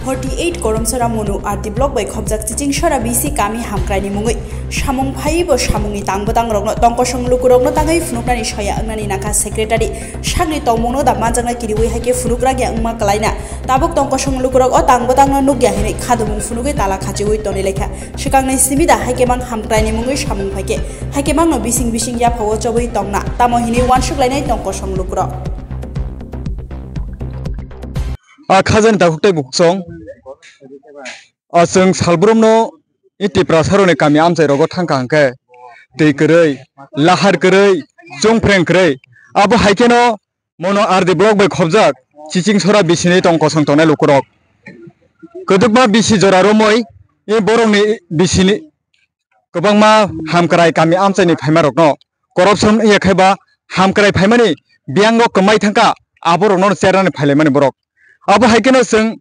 48 koromsora monu arti block by khobjak chiching sora bisi kami hamkraini mungui samung phai bo samungi tangbodang rogno tongkosong lukurogno tangai funuknani soya angnani naka secretary sagni tongmungno da manjangna kiriwi haike funukragi angma kalaina tabuk tongkosong lukurog o tangbodangno nugya hine khadumung funugui tala khachiwi toni lekha sikangnai simida haike mang hamkraini mungui samung phaike haike mang no bising bising ya phawo chobui tongna tamo hine wanshuklainai tongkosong lukurog Khazan Dakuktai Buksong Asung Salbrumno iti prasarone kami amsai rogo thangkangke tei kerei lahar kerei jongpreng kerei abo haikeno mono ardi blog bai khobjak chiching sora bisini tongkosong tonai lukurok kodukma bisi jora romoi e borongni bisini kobangma hamkrai kami amsai ni phaimarokno corruption yakhaiba hamkrai phaimani biango kmai thangka aborokno cherani phailaimani borok abo haikeno sung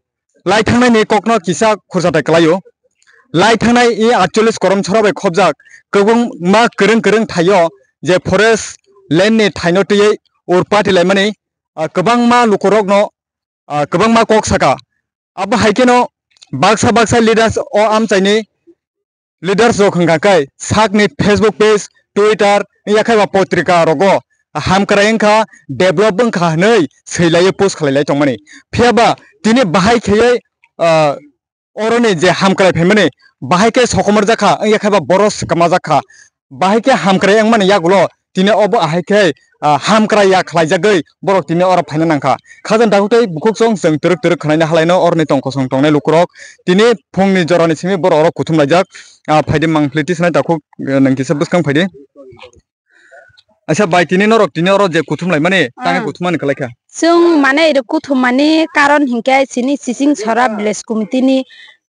lai thangnai ni kokno kisa khurjatai klayo lai thangnai e 48 korom chora bai khobjak kobong ma kereng thayo je forest land ni thaino tei or party laimani kobang ma lukorokno kobang ma kok saka abo haikeno baksa leaders o amchaini leaders rok hangkai sakni Facebook page Twitter yakhaiba potrika rogo hamkraingkha development kha nei seilaye post khlailai tongmani phiaba tini bahai kheyai oroni je hamkrai phaimani bahai ke sokomar jakha yakhaba boros kama jakha bahai ke hamkrai angmani yagulo tini obo ahai ke hamkrai ya khlaijagai borok tini ora phaina nangkha khajan dakutai bukhokjong jeng teruk khnaina halaino orni tongkosong tongnai lukurok tini phongni jorani simi borok oro kuthum laijak phaide mangpliti sanai dakuk nangkisa buskang phaide Acha bai tini norok tini oro je kuthum lai mane tangai kuthumani kalaikha sung mane ero kuthumani karon hingkai sini sising sora village committee ni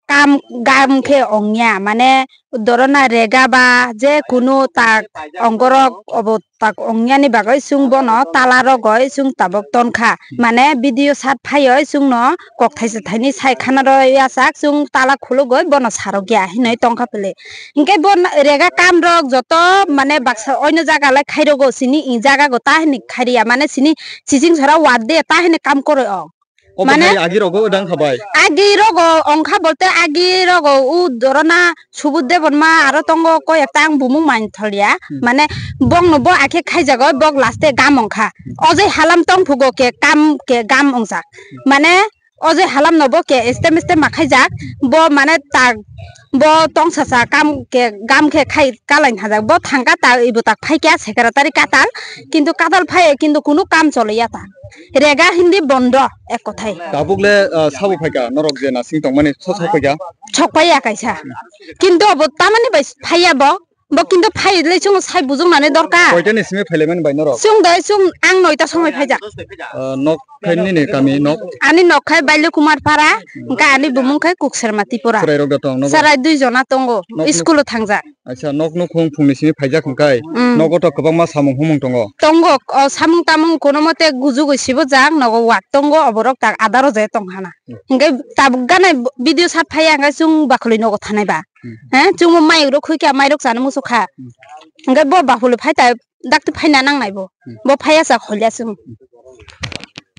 gam khe ongya mane dorona rega ba je kuno tak ongorok obo tak ongya ni bagai sung bono talaro goi sung tabok tonkha mane video sat phayoi sung no kok thaise thaini sai khanaro yasak sung tala khulu goi bono sarogya hinai tongkha pele hingke bon rega kam rok joto mane baksa oino jaga lai khairogo sini i jaga go ta hini khairia mane sini sising sora ward de ta hini kam kore o Mane agirogo udang khabai agirogo ongkha bolte agirogo u dorona subudde bonma aro tongo ko ektang bumung main tholia mane bong no bo akhe khaijago bok laste gam ongkha oje halam tong phugo ke gam ongjak mane oje halam no bo ke este makhaijak bo mane tak bo tong sasa gam ke khai kalain hajak bo thangka ta ibo tak phaikya secretary katal kintu katal phai kintu kunu kam choliya ta rega hindi bondo ek kothai tabukle sabu phaika norok je na singtong mane chokpaya kaisa kintu bo tamani bai phaiya bo kintu phai le chung sai bujung nane dorkar koitani simi phailemen bai norok chung ang noita somoi phaijak nok khaini ne kami nok ani nok khai baile kumar para ka ani bumung khai kuksermati pura sarai dui jona tongo school thangja acha nok khong phungni simi phaijak khangkai nogoto kobangma samung humung tongo samung tamung kono mote gujugo sibo jak nogo wak tongo oborok tak adaro je tonghana ngai tabuk gane video sat phaya ngai chung bakhuli nogo thanai ba chung mai ro khuika mai rok jana muso kha ngai bo bakhuli phai ta dakti phaina nangnai bo phaya sa kholiya chung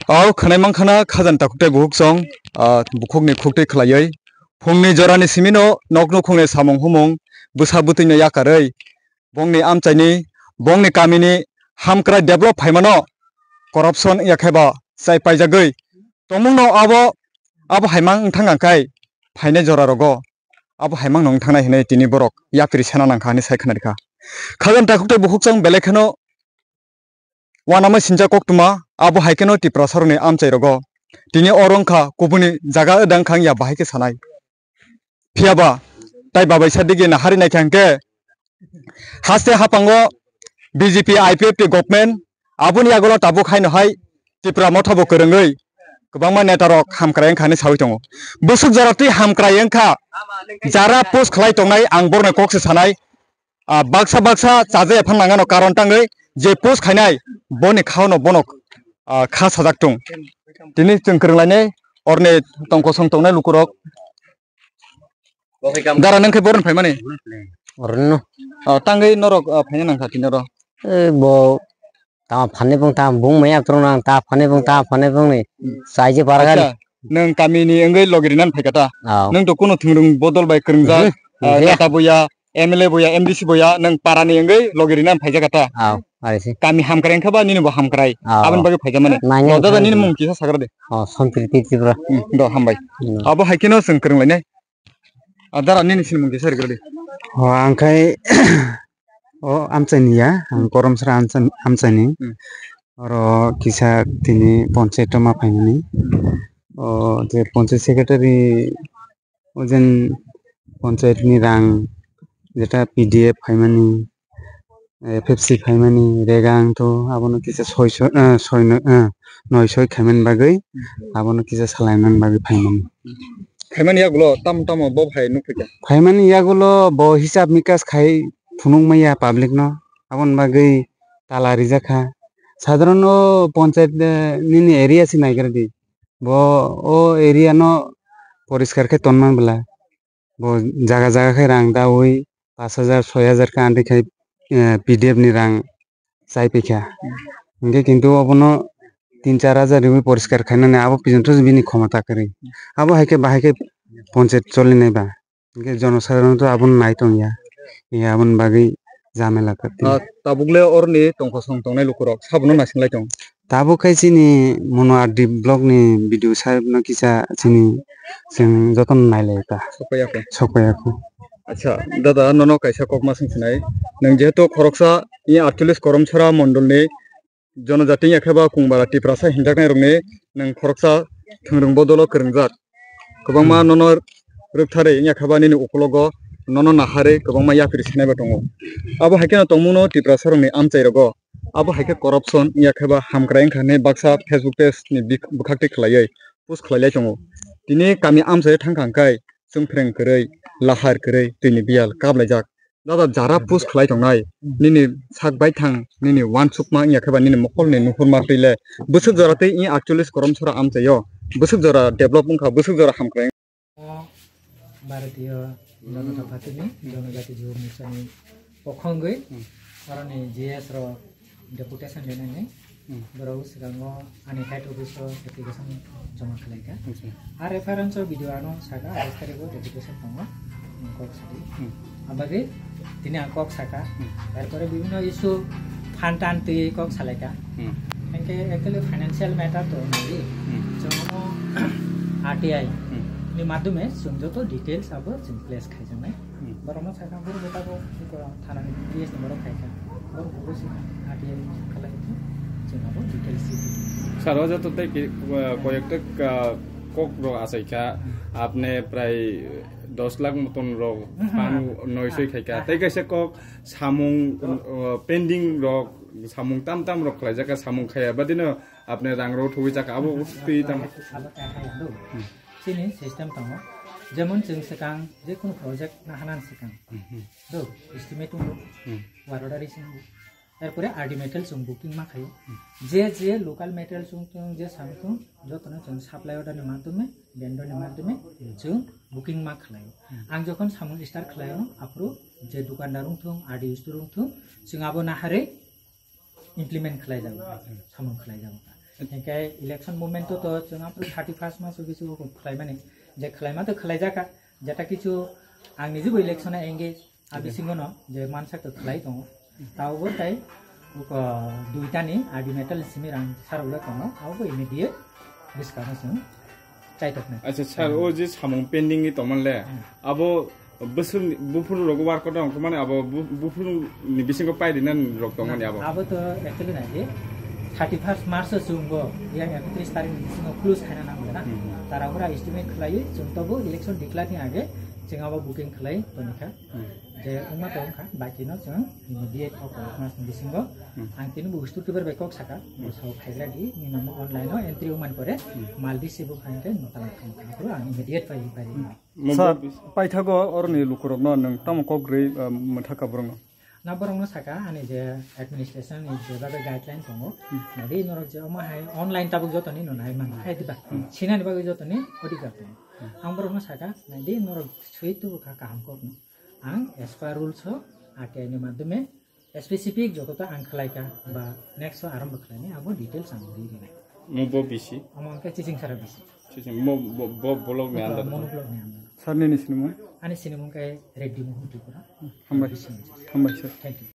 Au khanai mangkhana khajan takuktai bukhokjong bukhokni khuktai khlaioi phongni jorani simino nokno khongne samung humung busa butino yakarei bongni amchaini bongni kamini hamkra develop phaimano corruption yakhaiba sai paijagoi tomungno abo haimang thangangkai phaine jora rogo abo haimang nong thangnai hinai tini borok yakri sena nangkhani sai khanarikha khajan takuktai bukhokjong belekhano wanama sinja koktuma abo haikeno ti prasarone amchai rogo tini orongkha kubuni jaga edang khang ya bahaike sanai phiaba tai babai sadige na hari nai khangke haste hapango BJP IPF government abuni agolo tabu khaino hai tipra mothabo korongoi kobangma netarok hamkraing khani sawi tongo busuk jarati hamkraing kha jara post khlai tongnai ang borna kokse sanai baksa chaje phanangano karon tangai je post khainai boni khawno bonok kha sajak tung tini chungkringlai orne tongkosong tongnai lukurok dara nangkai boron phaimani orno tangai norok phaina nangkha tinoro bo ta phane bung ta bung maya trong nang ta phane bung ni sai je paragan nang kami ni engai logirinan phaikata nang to kono thungrung bodol bai krungja neta boya MLA boya MDC boya nang parani engai logirinan phaijakata kami hamkreng khaba nini bo hamkrai aban bagi phaija mane dada nini mung kisa sagra de Sampriti Tripura do hambai abo haikino sing krung lainai adara nini sin mung kisa rigre de angkai amchani ya koromsra amchani oro kisa tini panchayat ma phainani je panchayat secretary ojen panchayat ni rang jeta PDF phaimani FFC phaimani regang to abono kisa 900 khaiman bagai abono kisa salaiman bagai phaimani khaimani yagulo tam bo phai nukika phaimani yagulo bo hisab mikas khai phunung maya public no abon bagai talari jakha সাধারণ পঞ্চায়েত নিনি area C নাইগার দি ব ও area ন পরিষ্কার খে তন্মান বলা ব জায়গা জায়গা খে রাং দা ওই 5000 6000 কা আন্টি খাই পিডিএফ নি রাং চাই পেখা ইনকে কিন্তু অবন 3-4000 রি পরিষ্কার খাইনা না আবো পর্যন্ত বিনি ক্ষমতা করে আবো হাইকে বাহাইকে পঞ্চায়েত চলি নাইবা ইনকে জনসাধারণ তো আবন নাই তো ইয়া আবন বাগি জামেলা করতে tabugle orni tongko song tongnai lukurok sabno nasinglai tong tabo kai chini mono ardi blog ni video sahib no kisa chini sing joton nailai ta sokayako acha dada nono kaisa kokma singsinai nang jehetu khoroksa i 48 koromchara mondol ni jonojati yakhaba kungbara tiprasa hinjaknai rokni nang khoroksa thungrung bodolo kringjak kobangma nono rukthare yakhaba ni ukologo nono nahare kobangma yapir sinai ba tongo abo haikena tongmuno tiprasa rokni amchai rogo abo haike corruption yakhaba hamkraing khane baksa Facebook page ni bukhakti khlaiai post khlailai tongo tini kami amchai thangkhangkai chungphreng korei lahar korei tini bial kablajak dada jara post khlai tongnai nini sakbai thang nini one sukma yakhaba nini mokol ni nuhurma tile busuk jorate i 48 koromchara amchaio busuk jora development kha busuk jora hamkraing Bharatiya Janata party जनजाति जीव mission पखंगै अरनि GS रो deputation लेनानै बराव सिगाङो आनि head office application जमा खालायगा are reference video आनो saga आरेस्टारिगो deputation दङ कक साथि आबागे तिनि कक साका एरपरे विभिन्न इस्यु फान्टान तै कक सालायगा एंके एक्चुअली फाइनेंशियल मैटर तो नदि जनो आरटीआई नि माध्यमे जों जतो डिटेल्स अब जों प्लेस खाइजोंनाय बरनो साका बर बेटाको थाना पिएस नम्बर खाइका बर बसे आरटीआई खालायतो जों अब डिटेल्स सारो जतो तै कयेकटा কক रो आसाइका आपने प्राय 10 लाख मतन रो पानु 900 खाइका तै कैसे কক सामुं पेंडिंग रो सामुं ताम रो खाइजाका सामुं खाया बदिनो आपने रां रो थुइ जाका अब उस्ति ताम सिनि सिस्टम दङ जेमन जों सिगां जेखुनु प्रजेक्ट नाहानान सिगां दो एस्टिमेट वारडारि सिं एरपरे आरडी मेटेरियल जों बुकिं मा खायो जे लोकल मेटेरियल जों जे सामथुं जतनो जों साप्लाइ अर्डारनि माध्यमे वेन्डरनि माध्यमे जों बुकिं मा खालायो आं जखन सामुं स्टार्ट खालायो आप्रो जे दुकानदारुं थुं आरडी स्टोरुं थुं जों आबो नाहारे इमप्लिमेन्ट खालाय जागो सामुं खालाय जागो एंके इलेक्शन मोमेंट तो जों आप्रो 31 मास किछु खालाय माने जे खालायमा तो खालाय जाका जेटा किछु आं निजेबो इलेक्शना एंगेज आबिसिङो न जे मानसाखौ खालाय दङ तावबो ताई दुइटानि आरडी मेटेरियल सिमि रां सारौला दङ आवबो इमिडिएट डिस्काउन्ट चाइटकना अच्छा सर ओ जे सामुं पेंडिंग नि तमनले अब बोसोर बुफुर रोग वार्क दं माने अब बुफुर नि बिसिङको पाइदिना रोग दं माने अब तो एक्चुअली नाइदे 31 मार्च जोंबो या 31 तारिख बिसिङो क्लोज खाना नांगोना ताराफोरा एस्टिमेट खालायो जों तबो इलेक्शन डिक्लारनि आगे जोंआबो बुकिं खालाय तनिखा जे उमा दंखा बाकिनो जों इमिडिएट मास बिसिङो आं तिनि बुस्तु किबर बेकक साका साव खाइग्रा दि निनाम अनलाइन एन्ट्रि उमान करे मालदि सेबु खाइके नताला खाइग्रा आं इमिडिएट पाइ सर पाइथागो अरनि लुकुरनो नों तम कग्रै मथाका बरंग ना बरंग साका आनि जे एडमिनिस्ट्रेशन नि जे बागै गाइडलाइन दङ नदि नरक जे मा हाय अनलाइन ताबु जतनि ननाय मान हाय दिबा छिनानि बागै जतनि अधिकार दङ आं बरंग साका नदि नरक छुइतु का काम गर्नु आं एज पर रुल्स आरटीआई नि माध्यमे स्पेसिफिक जतता आं खलायका बा नेक्स्ट आरम्भ खलायनि आबो डिटेल्स आं दिने मुबो बिसि अमनका चिचिं सारा बिसि ब्लॉग में अंदर मोनोब्लॉग में अंदर सारनि सिनेमा आने सिनेमा का रेडी मोहन त्रिपुरा हामबाय सर थैंक यू